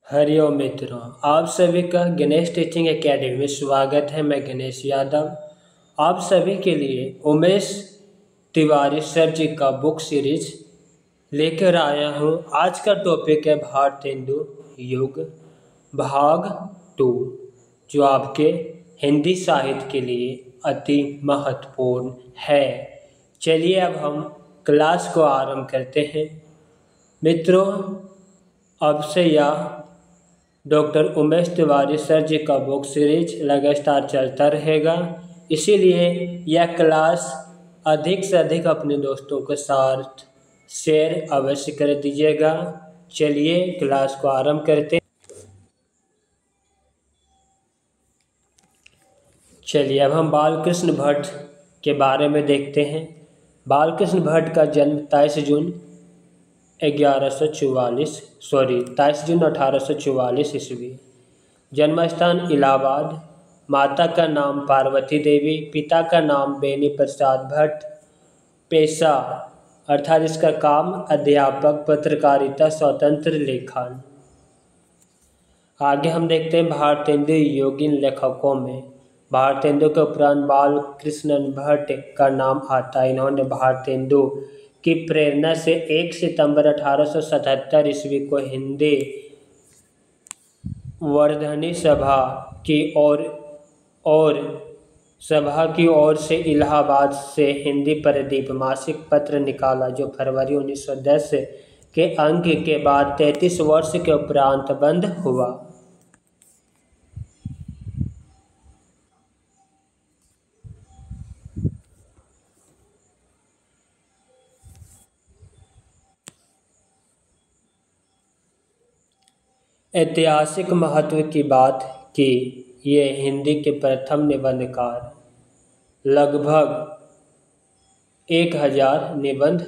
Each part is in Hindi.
हरिओम मित्रों, आप सभी का गणेश टीचिंग एकेडमी में स्वागत है। मैं गणेश यादव आप सभी के लिए उमेश तिवारी सर जी का बुक सीरीज लेकर आया हूँ। आज का टॉपिक है भारतेंदु युग भाग 2, जो आपके हिंदी साहित्य के लिए अति महत्वपूर्ण है। चलिए अब हम क्लास को आरंभ करते हैं। मित्रों, अब से यह डॉक्टर उमेश तिवारी सर जी का बुक सीरीज लगातार चलता रहेगा, इसीलिए यह क्लास अधिक से अधिक अपने दोस्तों के साथ शेयर अवश्य कर दीजिएगा। चलिए क्लास को आरंभ करते। चलिए अब हम बालकृष्ण भट्ट के बारे में देखते हैं। बालकृष्ण भट्ट का जन्म 23 जून 1844 ईस्वी। जन्म स्थान इलाहाबाद। माता का नाम पार्वती देवी, पिता का नाम बेनी प्रसाद भट्ट। पेशा अर्थात इसका काम अध्यापक, पत्रकारिता, स्वतंत्र लेखन। आगे हम देखते हैं भारतेंदु योगिन लेखकों में। भारतेंदु के उपरांत बालकृष्ण भट्ट का नाम आता है। इन्होंने भारतेंदु की प्रेरणा से 1 सितंबर 1877 ईस्वी को हिंदी वर्धनी सभा की ओर से इलाहाबाद से हिंदी प्रदीप मासिक पत्र निकाला, जो फरवरी 1910 के अंक के बाद 33 वर्ष के उपरांत बंद हुआ। ऐतिहासिक महत्व की बात कि ये हिंदी के प्रथम निबंधकार। लगभग 1000 निबंध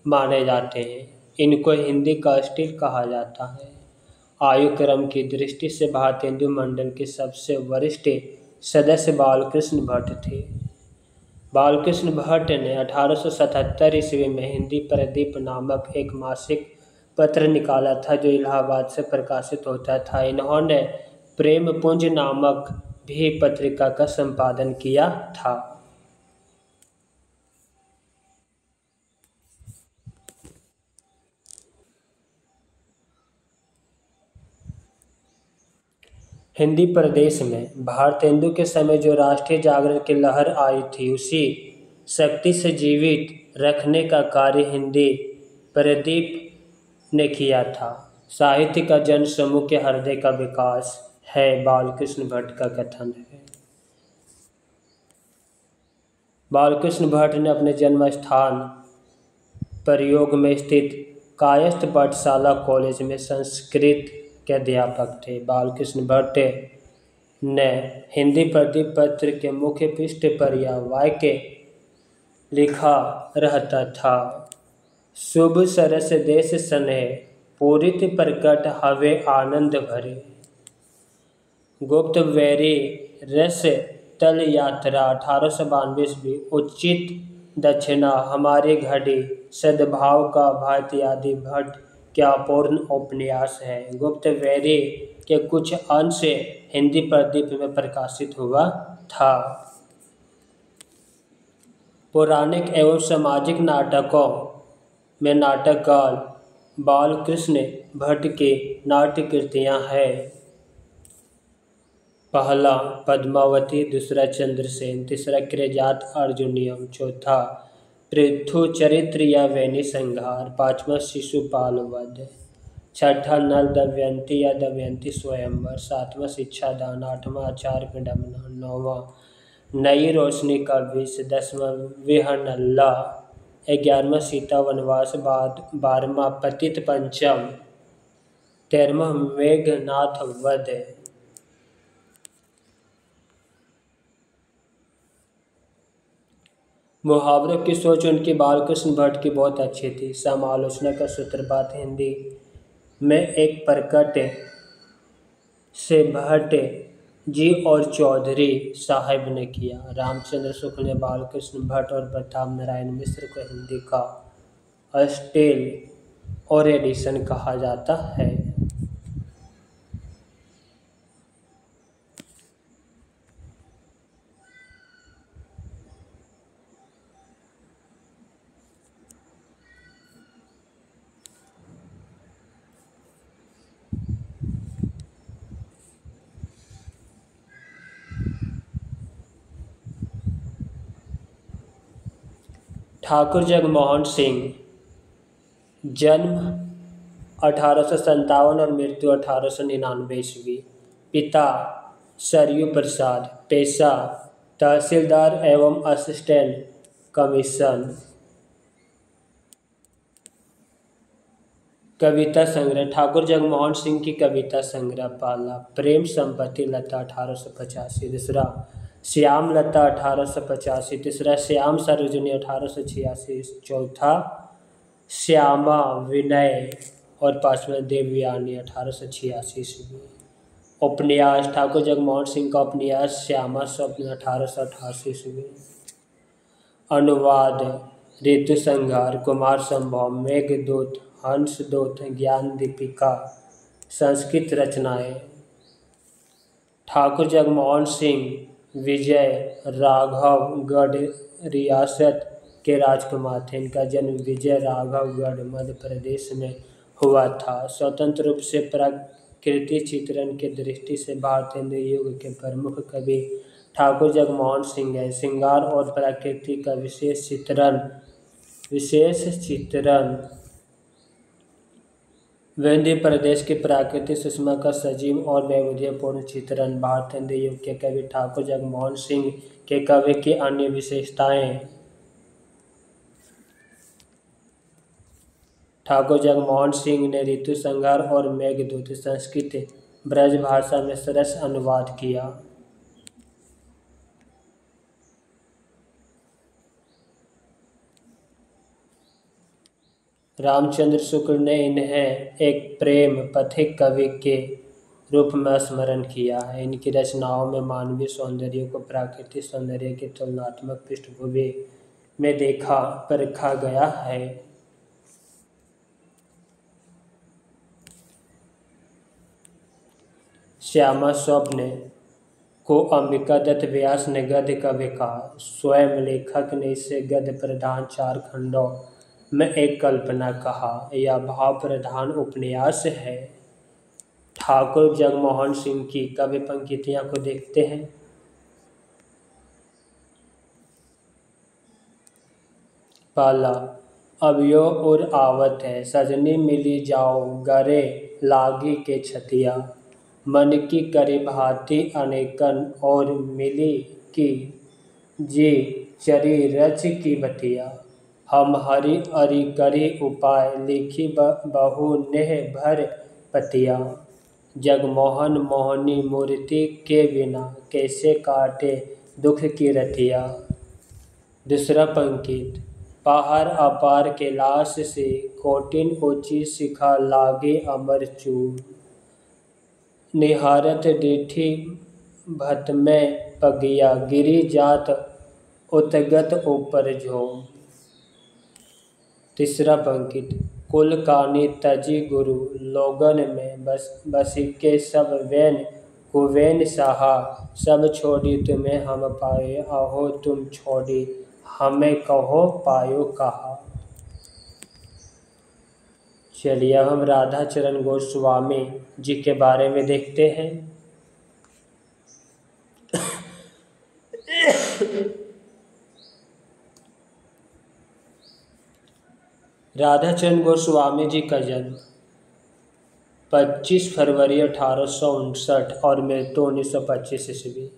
माने जाते हैं। इनको हिंदी का स्टिल कहा जाता है। आयु क्रम की दृष्टि से भारतेंदु मंडल के सबसे वरिष्ठ सदस्य बालकृष्ण भट्ट थे। बालकृष्ण भट्ट ने 1877 ईस्वी में हिंदी प्रदीप नामक एक मासिक पत्र निकाला था, जो इलाहाबाद से प्रकाशित होता था। इन्होंने प्रेमपुंज नामक भी पत्रिका का संपादन किया था। हिंदी प्रदेश में भारतेंदु के समय जो राष्ट्रीय जागरण की लहर आई थी, उसी शक्ति से जीवित रखने का कार्य हिंदी प्रदीप ने किया था। साहित्य का जन समूह के हृदय का विकास है, बालकृष्ण भट्ट का कथन है। बालकृष्ण भट्ट ने अपने जन्म स्थान प्रयोग में स्थित कायस्थ पाठशाला कॉलेज में संस्कृत के अध्यापक थे। बालकृष्ण भट्ट ने हिंदी प्रदीप पत्र के मुख्य पृष्ठ पर यह वाक्य लिखा रहता था, शुभ सरस देश स्नेह पूरित प्रकट हवे आनंद भरे। गुप्त वैरी रस तल यात्रा 1892 ईस्वी। उचित दक्षिणा हमारी घड़ी सद्भाव का भांति आदि भट्ट क्या पूर्ण उपन्यास है। गुप्त वैरी के कुछ अंश हिंदी प्रदीप में प्रकाशित हुआ था। पौराणिक एवं सामाजिक नाटकों में नाटककार बालकृष्ण भट्ट की नाट्य कृतियाँ हैं। पहला पद्मावती, दूसरा चंद्रसेन, तीसरा कृतजात अर्जुनियम, चौथा पृथु चरित्र या वैनी संहार, पांचवा शिशुपाल वध, छठा नल दमयंती या दमयंती स्वयंवर, सातवां शिक्षादान, आठवां आचार्य विडंबना, नौवां नई रोशनी का विष, 10वां विहनल्ला, 11वां सीता वनवास, 12वां पतित पंचम, 13वां मेघनाथ वध। मुहावरों की सोच उनकी बालकृष्ण भट्ट की बहुत अच्छी थी। समालोचना का सूत्रपात हिंदी में एक प्रकट से भट्ट जी और चौधरी साहब ने किया। रामचंद्र शुक्ल ने बालकृष्ण भट्ट और प्रताप नारायण मिश्र को हिंदी का स्टिल और एडिशन कहा जाता है। ठाकुर जगमोहन सिंह, जन्म 1857 और मृत्यु 1899 ईस्वी। पिता सरयू प्रसाद, पेशा तहसीलदार एवं असिस्टेंट कमीशन। कविता संग्रह। ठाकुर जगमोहन सिंह की कविता संग्रह। पहला प्रेम संपत्ति लता 1885, दूसरा श्याम लता 1885, तीसरा श्याम सरोजनी 1886, चौथा श्यामा विनय और पांचवा देवयानी 1886 ईस्वी। उपन्यास। ठाकुर जगमोहन सिंह का उपन्यास श्यामा स्वप्न 1888 ईस्वी। अनुवाद। ऋतु संहार, कुमार संभव, मेघदूत, हंसदूत, ज्ञान दीपिका। संस्कृत रचनाएं। ठाकुर जगमोहन सिंह विजय राघवगढ़ रियासत के राजकुमार थे। इनका जन्म विजय राघवगढ़ मध्य प्रदेश में हुआ था। स्वतंत्र रूप से प्रकृति चित्रण के दृष्टि से भारतीय युग के प्रमुख कवि ठाकुर जगमोहन सिंह है। श्रृंगार और प्रकृति का विशेष चित्रण विंध्य प्रदेश की प्राकृतिक सुषमा का सजीव और वैविध्यपूर्ण चित्रण। भारतीय युग के कवि ठाकुर जगमोहन सिंह के काव्य की अन्य विशेषताएं। ठाकुर जगमोहन सिंह ने ऋतु संहार और मेघदूत संस्कृत ब्रज भाषा में सरस अनुवाद किया। रामचंद्र शुक्ल ने इन्हें एक प्रेम पथिक कवि के रूप में स्मरण किया है। इनकी रचनाओं में मानवीय सौंदर्य को प्राकृतिक सौंदर्य की तुलनात्मक पृष्ठभूमि में परखा गया है। श्यामा स्वप्न को अंबिका दत्त व्यास ने गद्य काव्य कहा। स्वयं लेखक ने इसे गद्य प्रधान 4 खंडों में एक कल्पना कहा। यह भाव प्रधान उपन्यास है। ठाकुर जगमोहन सिंह की काव्य पंक्तियों को देखते हैं। पहला अब यो उर आवत है, सजनी मिली जाओ गरे लागी के छतिया। मन की करे भांति अनेकन और मिली की जी चरी रच की बतिया। हम हरि अरि करी उपाय लिखी बहु नेह भर पतिया। जगमोहन मोहनी मूर्ति के बिना कैसे काटे दुख की रतिया। दूसरा पंक्ति पहाड़ अपार कैलाश से कोटिन ऊंची शिखा लागे अमर चूर। निहारत डिठी भत में पगिया गिरी जात उतगत ऊपर झोम। तीसरा पंक्ति कुल कानी तजी गुरु लोगन में बसिके सब वैन कुवैन सहा। सब छोड़ी तुम्हें हम पाए अहो तुम छोड़ी हमें कहो पायो कहा। चलिए अब हम राधा चरण गोस्वामी जी के बारे में देखते हैं। राधा चरण गोस्वामी जी का जन्म 25 फरवरी 1859 और मृत्यु 1925 ईस्वी।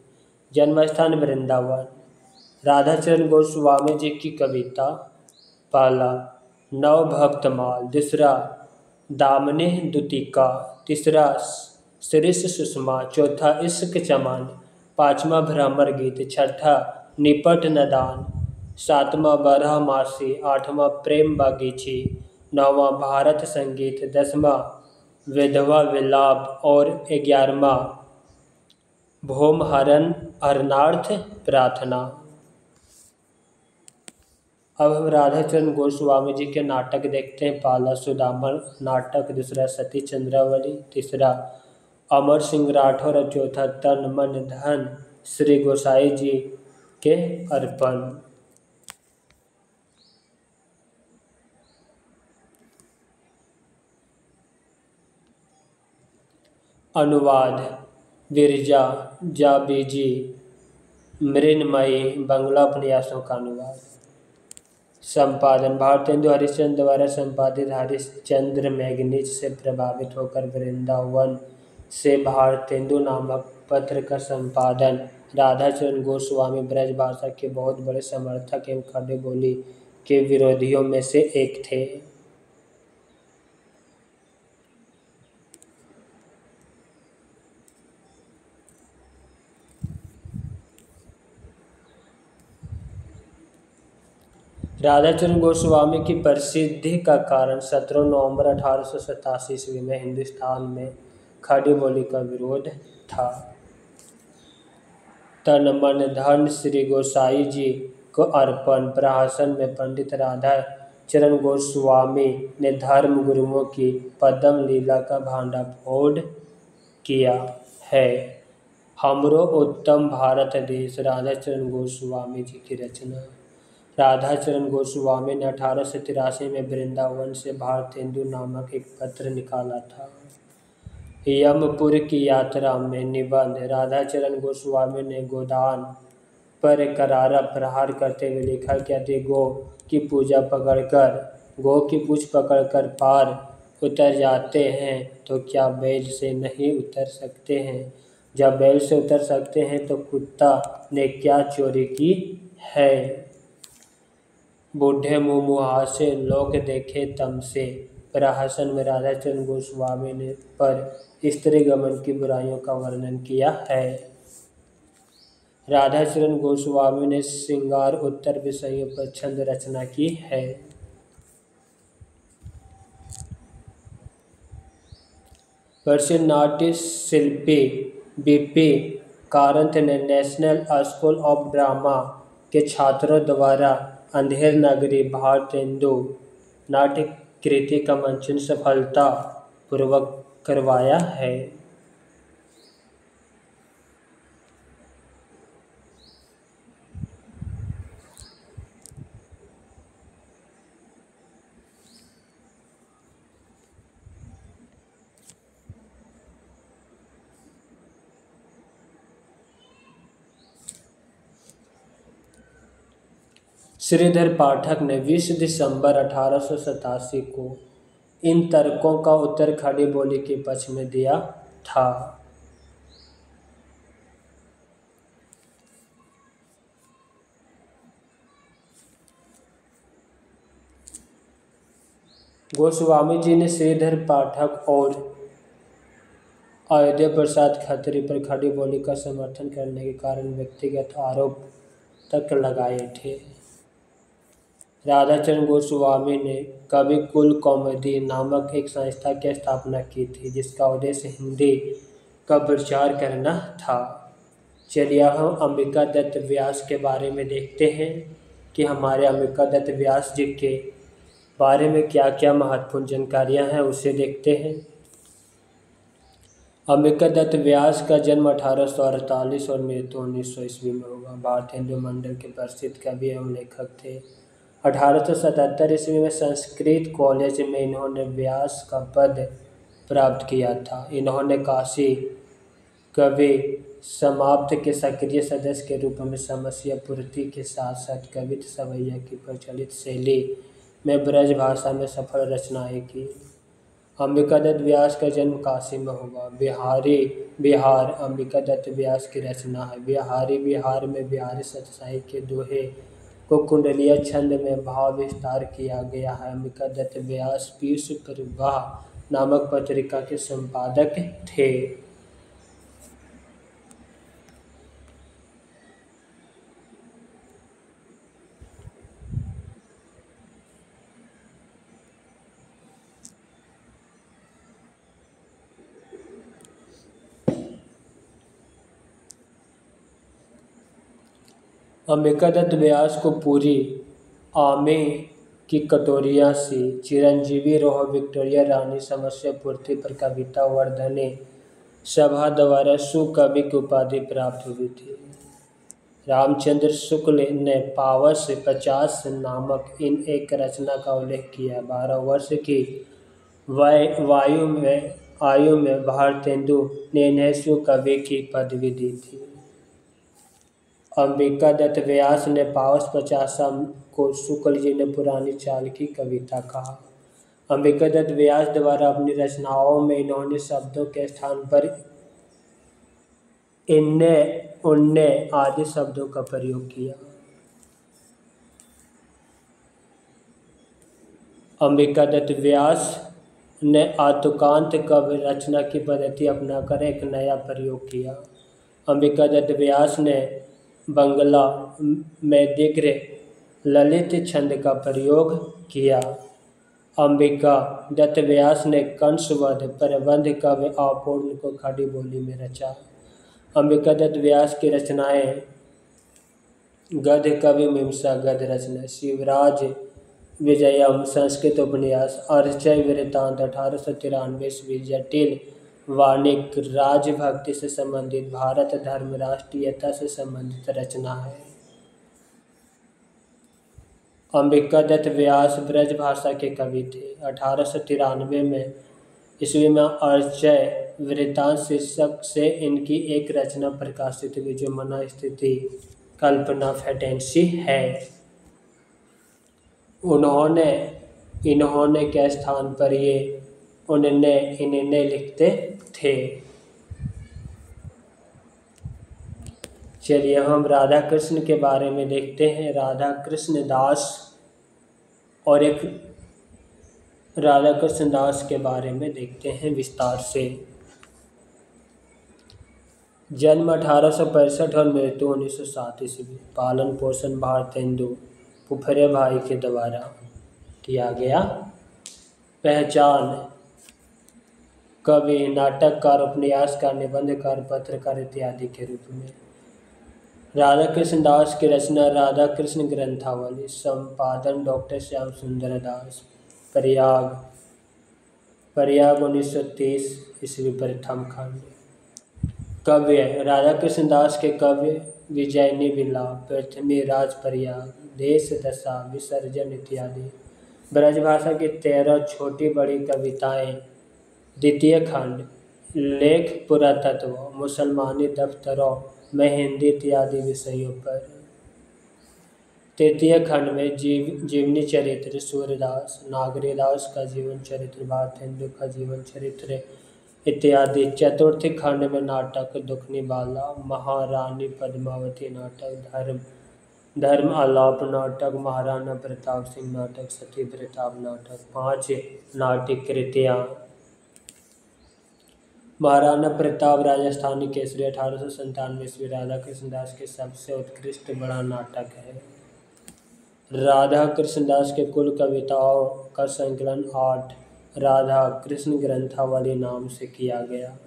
जन्म स्थान वृंदावन। राधा चरण गोस्वामी जी की कविता। पहला नव भक्तमाल, दूसरा दामने दुतिका, तीसरा श्रीष सुषमा, चौथा इश्क चमन, पांचवा भ्रमर गीत, छठा निपट नदान, सातवां बारहमासी, आठवां प्रेम बागीची, नौवां भारत संगीत, 10वां विधवा विलाप और 11वां भूमहरण हरणार्थ प्रार्थना। अब हम राधा चरण गोस्वामी जी के नाटक देखते हैं। पहला सुदामा नाटक, दूसरा सती चंद्रावली, तीसरा अमर सिंह राठौर और चौथा तन मन धन श्री गोसाई जी के अर्पण। अनुवाद विरजा जाबीजी मृन्मयी, बंगला उपन्यासों का अनुवाद। संपादन भारतेंदु हरिश्चंद्र द्वारा संपादित हरिश्चंद्र मैगजीन से प्रभावित होकर वृंदावन से भारतेंदु नामक पत्र का संपादन। राधाचरण गोस्वामी ब्रज भाषा के बहुत बड़े समर्थक एवं खड़ी बोली के विरोधियों में से एक थे। राधाचरण गोस्वामी की प्रसिद्धि का कारण 17 नवंबर 1887 ईस्वी में हिंदुस्तान में खड़ी बोली का विरोध था। तन मन धन श्री गोसाई जी को अर्पण। प्रहसन में पंडित राधाचरण गोस्वामी ने धर्म गुरुओं की पद्म लीला का भांडाफोड़ किया है। हमरो उत्तम भारत देश राधाचरण गोस्वामी जी की रचना। राधाचरण गोस्वामी ने 1883 में वृंदावन से भारतेंदु नामक एक पत्र निकाला था। यमपुर की यात्रा में निबंध। राधाचरण गोस्वामी ने गोदान पर करारा प्रहार करते हुए लिखा कि यदि गो की पूछ पकड़कर पार उतर जाते हैं तो क्या बैल से नहीं उतर सकते हैं? जब बैल से उतर सकते हैं तो कुत्ता ने क्या चोरी की है? बूढ़े मुँह मुहासे लोग देखे तमसे। प्रहसन में राधाचरण गोस्वामी ने पर स्त्री गमन की बुराइयों का वर्णन किया है। राधाचरण गोस्वामी ने श्रृंगार उत्तर विषयों पर छंद रचना की है। प्रसिद्ध नाट्य शिल्पी बीपी कारंत ने नेशनल स्कूल ऑफ ड्रामा के छात्रों द्वारा अंधेर नगरी भारतेंदु नाट्य कृति का मंचन सफलता पूर्वक करवाया है। श्रीधर पाठक ने 20 दिसंबर 1887 को इन तर्कों का उत्तर खड़ी बोली के पक्ष में दिया था। गोस्वामी जी ने श्रीधर पाठक और अयोध्या प्रसाद खत्री पर खड़ी बोली का समर्थन करने के कारण व्यक्तिगत आरोप तक लगाए थे। राधाचरण गोस्वामी ने कवि कुल कौमुदी नामक एक संस्था की स्थापना की थी जिसका उद्देश्य हिंदी का प्रचार करना था। चलिए अब हम अंबिका दत्त व्यास के बारे में देखते हैं कि हमारे अंबिका दत्त व्यास जी के बारे में क्या क्या महत्वपूर्ण जानकारियां हैं, उसे देखते हैं। अंबिका दत्त व्यास का जन्म 1848 और मृत्यु 1900 ईस्वी में हुआ। भारतेंदु मंडल के प्रसिद्ध कवि एवं लेखक थे। 1877 ईस्वी में संस्कृत कॉलेज में इन्होंने व्यास का पद प्राप्त किया था। इन्होंने काशी कवि समाप्त के सक्रिय सदस्य के रूप में समस्या पूर्ति के साथ साथ कविता सवैया की प्रचलित शैली में ब्रज भाषा में सफल रचनाएं की। अंबिका दत्त व्यास का जन्म काशी में हुआ। बिहार अंबिका दत्त व्यास की रचना है। बिहार में बिहारी सतसाई के दोहे को कुंडलीय छंद में भाव विस्तार किया गया है। अंबिका दत्त व्यास पीयूष प्रवाह नामक पत्रिका के संपादक थे। अंबिका दत्त व्यास को पूरी आमे की कटोरिया से चिरंजीवी रोह विक्टोरिया रानी समस्या पूर्ति पर कविता वर्धने सभा द्वारा सुकवि की उपाधि प्राप्त हुई थी। रामचंद्र शुक्ल ने पावस 50 नामक इन एक रचना का उल्लेख किया। 12 वर्ष की आयु में भारतेंदु ने इन्हें सुकवि की पदवी दी थी। अंबिका दत्त व्यास ने पावस 50 को शुक्ल जी ने पुरानी चाल की कविता कहा। अंबिकादत्त व्यास द्वारा अपनी रचनाओं में इन्होंने शब्दों के स्थान पर इन्ने उन्ने आदि शब्दों का प्रयोग किया। अंबिकादत्त व्यास ने आतुकांत काव्य रचना की पद्धति अपनाकर एक नया प्रयोग किया। अंबिकादत्त व्यास ने बंगला में दीर्घ ललित छंद का प्रयोग किया। अंबिका दत्त व्यास ने कंसवध प्रबंध काव्य अपूर्ण को खड़ी बोली में रचा। अंबिकादत्त व्यास की रचनाएं गद्य कवि मीमांसा गद्य रचना, शिवराज विजयम संस्कृत उपन्यास, अर्चय वृत्तांत 1893 ईस्वी, जटिल वाणिक राजभक्ति से संबंधित, भारत धर्म राष्ट्रीयता से संबंधित रचना है। अंबिकादत्त व्यास ब्रज भाषा के कवि थे। 1893 में ईस्वी में अर्चय वृत्तांत शीर्षक से इनकी एक रचना प्रकाशित हुई जो मना स्थिति कल्पना फैंटेसी है। इन्होंने के स्थान पर ये इन्हें लिखते थे। चलिए हम राधा कृष्ण के बारे में देखते हैं। राधा कृष्ण दास के बारे में देखते हैं विस्तार से। जन्म 1865 और मृत्यु 1907 ईस्वी। पालन पोषण भारतेंदु फुफरे भाई के द्वारा किया गया। पहचान कवि, नाटककार, उपन्यासकार, निबंधकार, पत्रकार इत्यादि के रूप में। राधा कृष्ण दास की रचना राधा कृष्ण ग्रंथावली, संपादन डॉक्टर श्याम सुंदर दास, प्रयाग 1930 ईस्वी, प्रथम खंड। काव्य राधा कृष्ण दास के काव्य विजयनी विलाप, पृथ्वी राज प्रयाग, देश दशा, विसर्जन इत्यादि। ब्रजभाषा की 13 छोटी बड़ी कविताएं, द्वितीय खंड, लेख पुरातत्व, मुसलमानी दफ्तरों में हिंदी इत्यादि विषयों पर। तृतीय खंड में जीवनी चरित्र, सूरदास, नागरीदास का जीवन चरित्र, भारतेंदु का जीवन चरित्र इत्यादि। चतुर्थ खंड में नाटक, दुखनी बाला, महारानी पद्मावती नाटक, धर्म आलाप नाटक, महाराणा प्रताप सिंह नाटक, सती प्रताप नाटक। 5 नाट्य कृतियाँ। महाराणा प्रताप राजस्थानी केसरी 1897 ईस्वी राधा कृष्ण दास के सबसे उत्कृष्ट बड़ा नाटक है। राधा कृष्ण दास के कुल कविताओं का संकलन 8 राधा कृष्ण ग्रंथावली नाम से किया गया।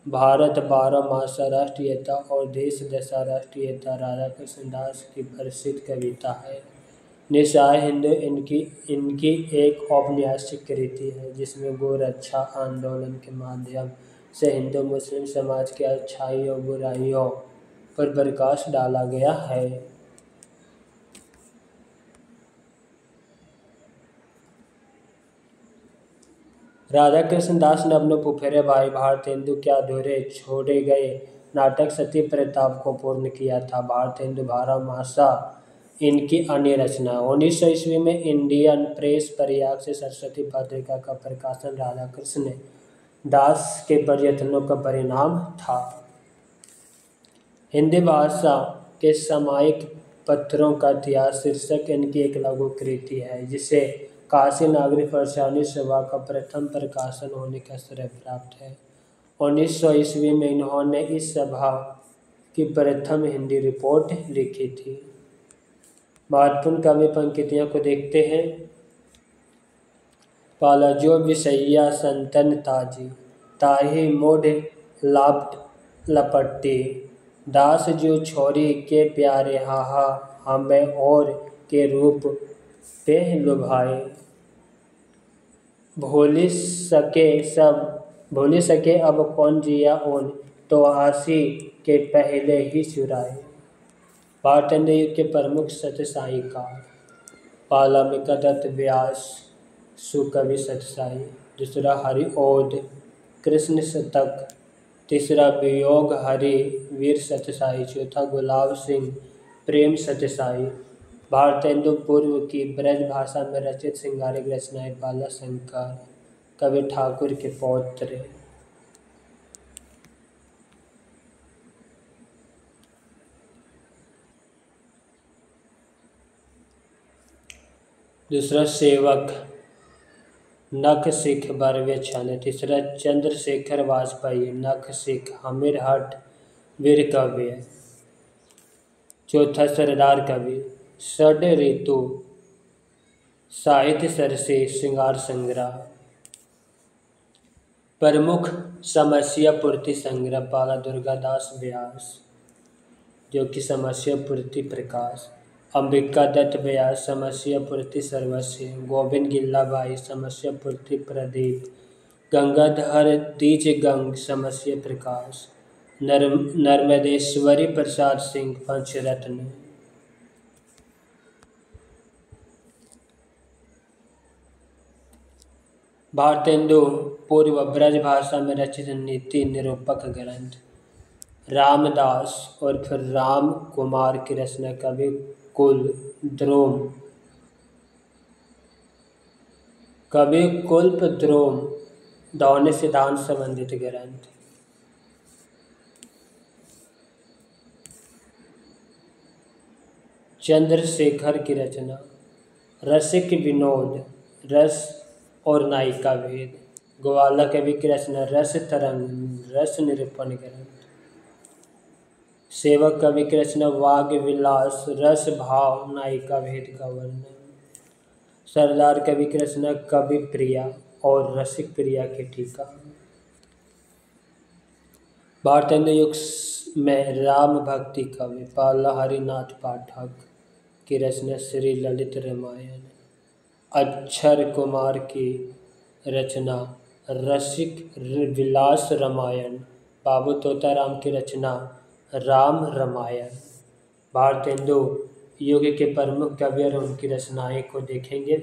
भारत 12 मासा राष्ट्रीयता और देश दशा राष्ट्रीयता राधा कृष्ण दास की प्रसिद्ध कविता है। निशाय हिंद इनकी एक औपन्यासिक कृति है जिसमें गोरक्षा आंदोलन के माध्यम से हिंदू मुस्लिम समाज की अच्छाइयों बुराइयों पर प्रकाश डाला गया है। राधा कृष्ण दास ने अपने फुफेरे भाई भारतेंदु के अधूरे छोड़े गए नाटक सती प्रताप को पूर्ण किया था। भारतेंदु 12 मासा इनकी अन्य रचना। 1900 ईस्वी में इंडियन प्रेस प्रयाग से सरस्वती पत्रिका का प्रकाशन राधा कृष्ण दास के प्रयत्नों का परिणाम था। हिंदी भाषा के सामयिक पत्रों का इतिहास शीर्षक इनकी एक लघु कृति है जिसे काशी नागरिक प्रचारणी सभा का प्रथम प्रकाशन होने का श्रेय प्राप्त है। 1900 ईस्वी में इन्होंने इस सभा की प्रथम हिंदी रिपोर्ट लिखी थी। महत्वपूर्ण काव्य पंक्तियों को देखते हैं। पाला जो विषैया संतन ताजी, ताही मोढ़ लाप्ट लपट्टी, दास जो छोरी के प्यारे हाहा, हमें और के रूप पे लुभाए, भूली सके अब कौन जिया उन, तो आसी के पहले ही चुराए। भारतेंदु युग के प्रमुख सत्यसाईकार। पाला अंबिकादत्त व्यास सुकवि सत्यसाई, दूसरा हरिओद कृष्ण शतक, तीसरा वियोग हरि वीर सत्यसाई, चौथा गुलाब सिंह प्रेम सत्यसाई, भारतेंदु पूर्व की ब्रज भाषा में रचित श्रृंगारिक रचनाएं बाला शंकर कवि ठाकुर के पौत्र। दूसरा सेवक नख सिख बरवे छन। तीसरा चंद्रशेखर वाजपेयी नख सिख हमीर हठ वीर काव्य। चौथा सरदार कवि षड ऋतु साहित्य सरसे श्रृंगार संग्रह। प्रमुख समस्या पूर्ति संग्रह बाला दुर्गादास व्यास जो कि समस्या पूर्ति प्रकाश। अंबिका दत्त व्यास समस्या पूर्ति सर्वस्व। गोविंद गिल्लाबाई समस्या पूर्ति प्रदीप। गंगाधर द्विजगंग समस्या प्रकाश। नर्मदेश्वरी प्रसाद सिंह पंचरत्न। भारतेंदु पूर्व ब्रज भाषा में रचित नीति निरूपक ग्रंथ। रामदास और फिर राम कुमार की रचना कवि कुल द्रोम। कवि कुल्प द्रोम दौने सिद्धांत संबंधित ग्रंथ। चंद्रशेखर की रचना रसिक विनोद रस और नायिका भेद। ग्वाला कवि की रचना रस तरंग रस निरूपण ग्रंथ। सेवक कवि की रचना वाग विलास रस भाव नायिका भेद का वर्णन। सरदार कवि की रचना कवि प्रिया और रसिक प्रिया की टीका। भारतेंदु युग में राम भक्ति कवि बाला हरिनाथ पाठक की रचना श्री ललित रामायण। अक्षर कुमार की रचना रसिक विलास रामायण। बाबू तोताराम की रचना राम रामायण। भारतेंदु युग के प्रमुख कवि और उनकी रचनाएं को देखेंगे।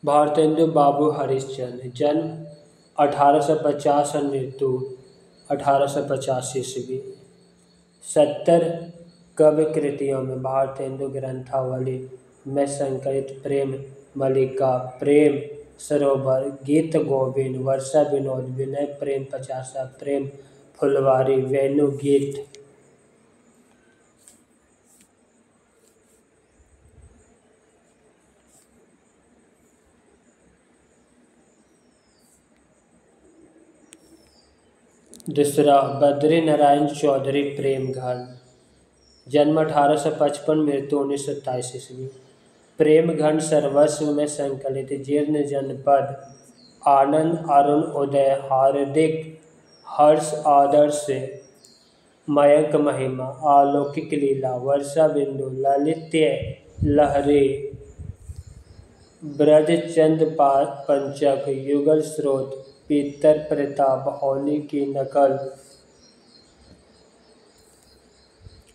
भारतेंदु बाबू हरिश्चंद्र जन्म 1850 और मृत्यु 1885 ईस्वी। 70 काव्य कृतियों में भारतेंदु ग्रंथावली में संकलित प्रेम मल्लिका प्रेम सरोवर गीत गोविंद वर्षा विनोद विनय प्रेम पचासा प्रेम फुलवारी वेणु गीत। दूसरा बद्री नारायण चौधरी प्रेम घन जन्म 1855 मृत्यु 1927 ईस्वी। प्रेम घन सर्वस्व में संकलित जीर्ण जनपद आनंद अरुण उदय हार्दिक हर्ष आदर्श मयंक महिमा अलौकिक लीला वर्षा बिंदु ललित्य लहरी ब्रज चंद पंचक युगल स्रोत पीतर प्रताप होली की नकल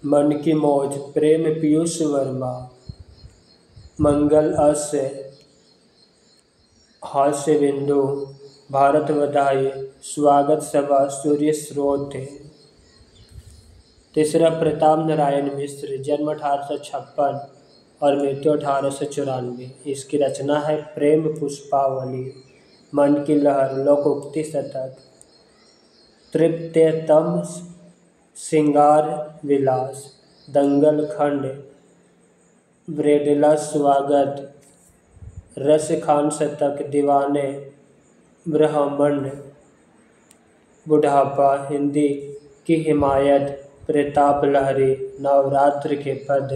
मन की मौज प्रेम पीयूष वर्मा मंगल अस्य हास्य बिंदु भारत बधाई स्वागत सभा सूर्य स्रोत। तीसरा प्रताप नारायण मिश्र जन्म 1856 और मृत्यु 1894। इसकी रचना है प्रेम पुष्पावली मन की लहर लोकोक्ति शतक तृप्यतम श्रृंगार विलास दंगल खंड ब्रेडला स्वागत रस खान शतक दीवाने ब्रह्मांड बुढ़ापा हिंदी की हिमायत प्रताप लहरी नवरात्र के पद।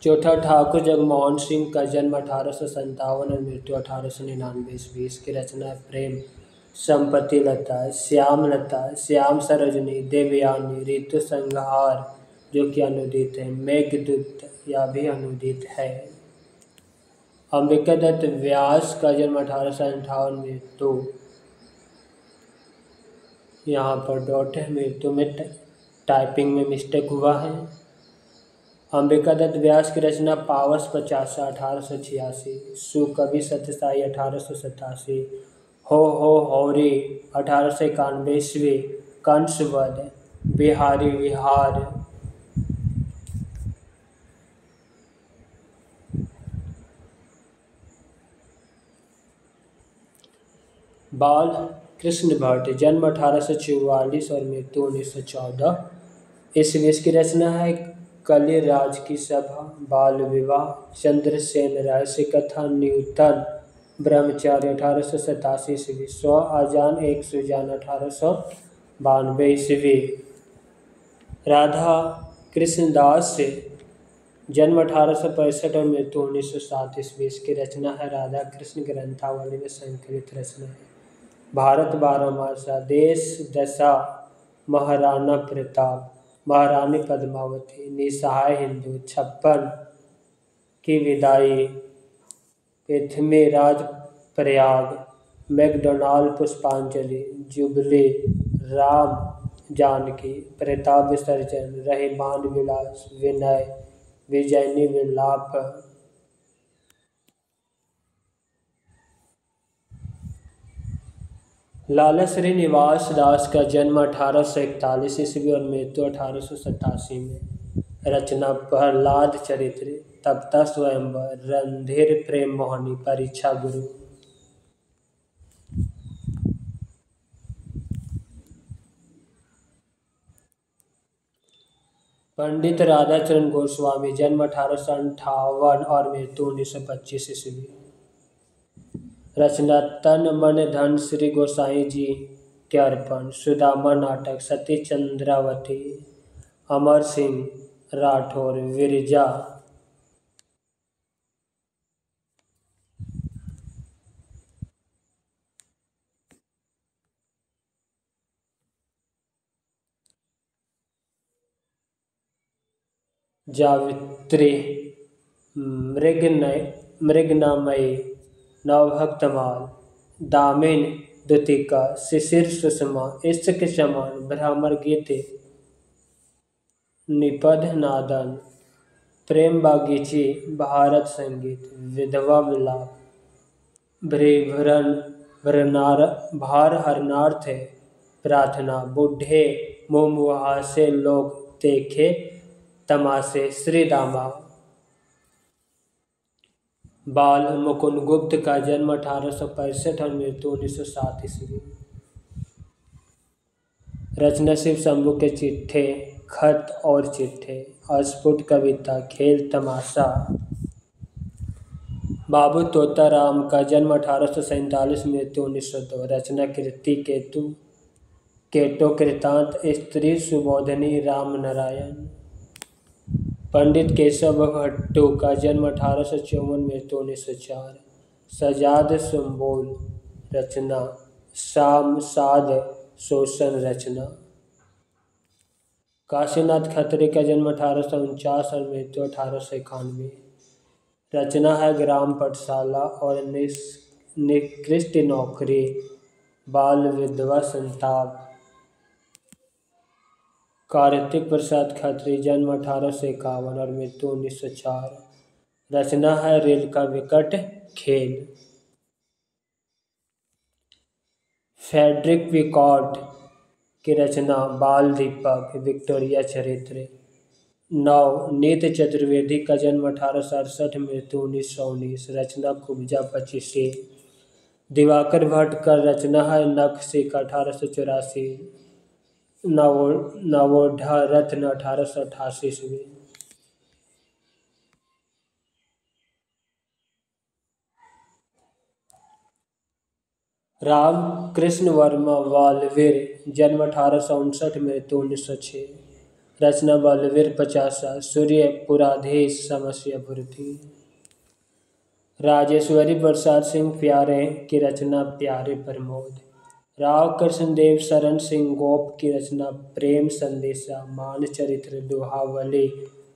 चौथा ठाकुर जगमोहन सिंह का जन्म 1857 और मृत्यु 1899 ईस्वी। इसकी रचना प्रेम संपत्ति लता श्याम सरोजनी देवयानी ऋतु संहार जो कि अनुदित है मेघदूत या भी अनुदित है। अंबिका दत्त व्यास का जन्म 1858 मृत्यु यहाँ पर डॉट है मृत्यु में टाइपिंग में मिस्टेक हुआ है। अंबिका दत्त व्यास की रचना पावस पचासा 1886, सुकवि सत्यसाई 1887, हो हौरी 1891 ईस्वी, कंसवध, बिहारी विहार। बाल कृष्ण भट्ट, जन्म 1844 और मृत्यु 1914 ईस्वी। इसकी रचना है कलिराज की सभा, बाल विवाह, चंद्रसेन, रहस्य कथा, न्यूटन, ब्रह्मचारी 1887 ईस्वी, 100 आजान एक सुजान 1892 ईस्वी। राधा कृष्णदास से जन्म 1865 और मृत्यु 1907 ईस्वी। इसकी रचना है राधा कृष्ण ग्रंथावली में संकलित रचना है। भारत बारहमासा, देश दशा, महाराणा प्रताप, महारानी पद्मावती, निसहाय हिंदू, 56 की विदाई, पृथ्वीराज प्रयाग, मैकडोनाल्ड पुष्पांजलि, जुबली, राम जानकी, प्रताप विसर्जन, रहमान विलास, विनय, विजयनी विलाप। लाला श्रीनिवास दास का जन्म 1841 ईस्वी और मृत्यु 1887 में। रचना प्रहलाद चरित्र, तप्ता स्वयंवर, रणधीर प्रेम मोहिनी, परीक्षा गुरु। पंडित राधाचरण गोस्वामी, जन्म 1858 और मृत्यु 1925 ईस्वी। रचना तन मन धन श्री गोसाई जी के अर्पण, सुदामा नाटक, सती चंद्रावती, अमर सिंह राठौर, विरजा। जावित्री, मृगनामयी, नवभक्तमाल, दामिन द्युतिका, शिशिर सुषमा, इश्क शमन, भ्रमर गीति, निपध नादन, प्रेम बागीची, भारत संगीत, विधवा विलाप, भार हरनार्थ, प्रार्थना, बूढ़े मुँह मुहासे लोग देखे तमाशे, श्री रामा। बाल मुकुंद गुप्त का जन्म 1865 और मृत्यु 1907 ईस्वी। रचना शिव शंभू के चिट्ठे, खत और चिट्ठे, अस्फुट कविता, खेल तमाशा। बाबू तोताराम का जन्म 1847, मृत्यु 1902। रचना कीर्ति केतु, केटो कृतांत, स्त्री सुबोधनी, राम नारायण। पंडित केशव भट्टू का जन्म 1854, मृत्यु 1904। सजाद सुम्बोल, रचना शाम साध शोषण रचना। काशीनाथ खत्री का जन्म 1849 और मृत्यु 1891। रचना है ग्राम पाठशाला और निकृष्ट नौकरी, बाल विधवा संताप। कार्तिक प्रसाद खत्री, जन्म 1851 और मृत्यु 1904। रचना है रेल का विकट खेल। फेडरिक विकॉट की रचना बाल दीपक, विक्टोरिया चरित्र। नवनीत चतुर्वेदी का जन्म 1868, मृत्यु 1919। रचना कुब्जा पचीसी। दिवाकर भट्ट का रचना है नखशिख 1884। नवोढ़ा रत्न 1888 ईस्वी। राम कृष्ण वर्मा वालवीर, जन्म 1859, मृत्यु 1906। रचना वालवीर पचासा, सूर्य पुराधीश, समस्या पूर्ति। राजेश्वरी प्रसाद सिंह प्यारे की रचना प्यारे प्रमोद। राव कृष्ण देव शरण सिंह गोप की रचना प्रेम संदेशा, मान चरित्र, दोहावली,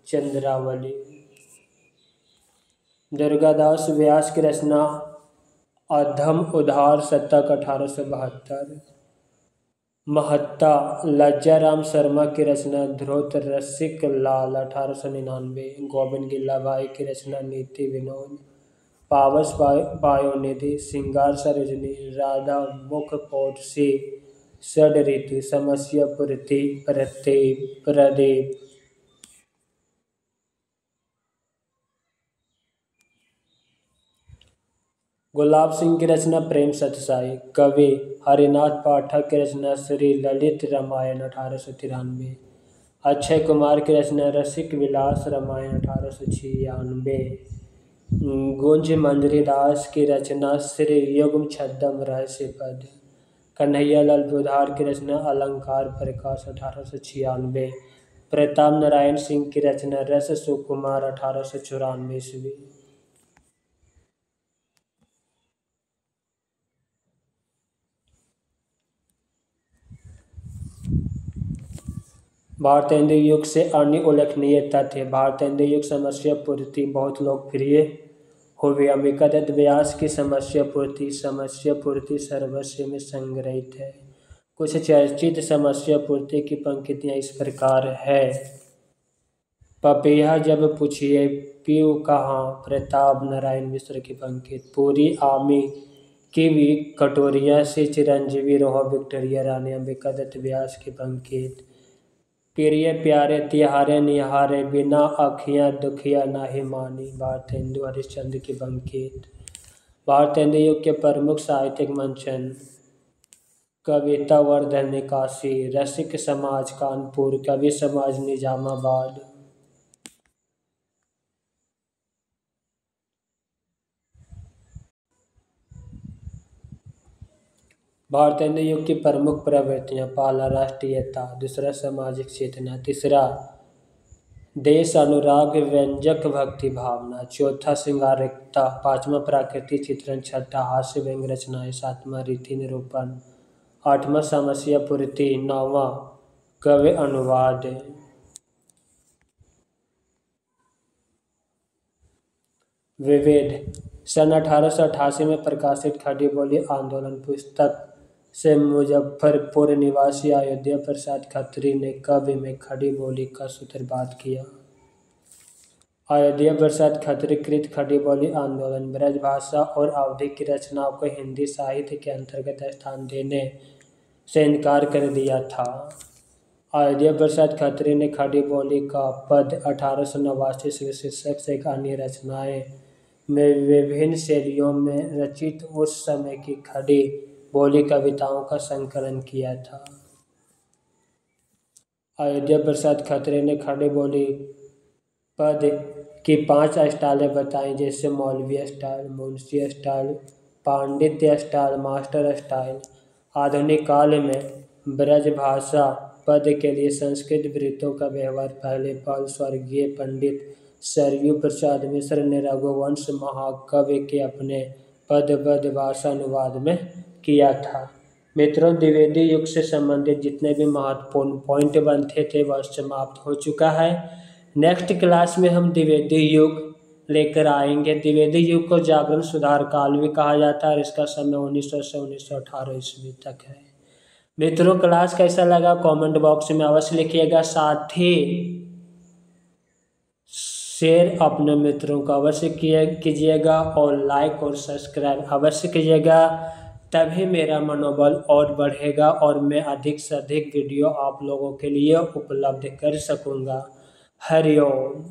चंद्रावली। दुर्गादास व्यास की रचना अधम उधार शतक 1872। महत्ता लज्जाराम शर्मा की रचना ध्रुत रसिक लाल 1899। गोविंद गिल्लाभाई की रचना नीति विनोद। पावस पायोनिधि श्रृंगार सरोजनी राधा मुख पोट से षड ऋतु समस्या पूर्ति प्रदीप। गुलाब सिंह की रचना प्रेम सतसाई। कवि हरिनाथ पाठक की रचना श्री ललित रामायण 1893। अक्षय कुमार की रचना रसिक विलास रामायण 1896। गुंज मंजरी दास की रचना श्री युग्म छद्म रहस्य पद। कन्हैया लाल बुधार की रचना अलंकार प्रकाश 1896। प्रताप नारायण सिंह की रचना रस सुकुमार 1894 ईस्वी। भारतेंदु युग से अन्य उल्लेखनीय तथ्य। भारतेंदु युग समस्या पूर्ति बहुत लोकप्रिय हुई। अंबिकादत्त व्यास की समस्या पूर्ति सर्वस्व में संग्रहित है। कुछ चर्चित समस्या पूर्ति की पंक्तियाँ इस प्रकार है। पपीहा जब पूछिए पीऊ कहाँ, प्रताप नारायण मिश्र की पंक्ति। पूरी आमी की भी कटोरिया से चिरंजीवी रहो विक्टोरिया रानी, अंबिकादत्त व्यास की पंक्ति। प्रिय प्यारे तिहारे निहारे बिना अखियाँ दुखिया नाही मानी, भारतेंदु हरिश्चंद्र की पंक्ति। भारतेंदु युग के प्रमुख साहित्यिक मंचन। कविता वर्धन निकासी, रसिक समाज कानपुर, कवि समाज निजामाबाद। भारतेंदु युग की प्रमुख प्रवृत्तियाँ। पहला राष्ट्रीयता, दूसरा सामाजिक चेतना, तीसरा देश अनुराग व्यंजक भक्ति भावना, चौथा श्रृंगारिकता, पांचवा प्राकृतिक चित्रण, छठा हास्य व्यंग रचनाएं, सातवां रीति निरूपण, आठवां समस्या पूर्ति, नौवां काव्य अनुवाद। विविध सन 1888 में प्रकाशित खड़ी बोली आंदोलन पुस्तक से मुजफ्फरपुर निवासी अयोध्या प्रसाद खत्री ने काव्य में खड़ी बोली का सूत्रपात किया। अयोध्या प्रसाद खत्री कृत खड़ी बोली आंदोलन ब्रजभाषा और अवधी की रचनाओं को हिंदी साहित्य के अंतर्गत स्थान देने से इनकार कर दिया था। अयोध्या प्रसाद खत्री ने खड़ी बोली का पद 1889 शीर्षक से अन्य रचनाएं में विभिन्न शैलियों में रचित उस समय की खड़ी बोली कविताओं का संकलन किया था। अयोध्या प्रसाद खत्री ने खड़ी बोली पद की 5 स्टाइलें बताई, जैसे मौलवी स्टाइल, मुंशी स्टाइल, पांडित्य स्टाइल, मास्टर स्टाइल। आधुनिक काल में ब्रजभाषा पद के लिए संस्कृत वृत्तों का व्यवहार पहले पल स्वर्गीय पंडित सरयू प्रसाद मिश्र ने रघुवंश महाकाव्य के अपने पद भाषा अनुवाद में किया था। मित्रों, द्विवेदी युग से संबंधित जितने भी महत्वपूर्ण पॉइंट बनते थे वह समाप्त हो चुका है। नेक्स्ट क्लास में हम द्विवेदी युग लेकर आएंगे। द्विवेदी युग को जागरण सुधार काल भी कहा जाता है और इसका समय 1900 से 1918 ईस्वी तक है। मित्रों, क्लास कैसा लगा कमेंट बॉक्स में अवश्य लिखिएगा। साथ ही शेयर अपने मित्रों को अवश्य कीजिएगा और लाइक और सब्सक्राइब अवश्य कीजिएगा, तभी मेरा मनोबल और बढ़ेगा और मैं अधिक से अधिक वीडियो आप लोगों के लिए उपलब्ध कर सकूँगा। हरिओम।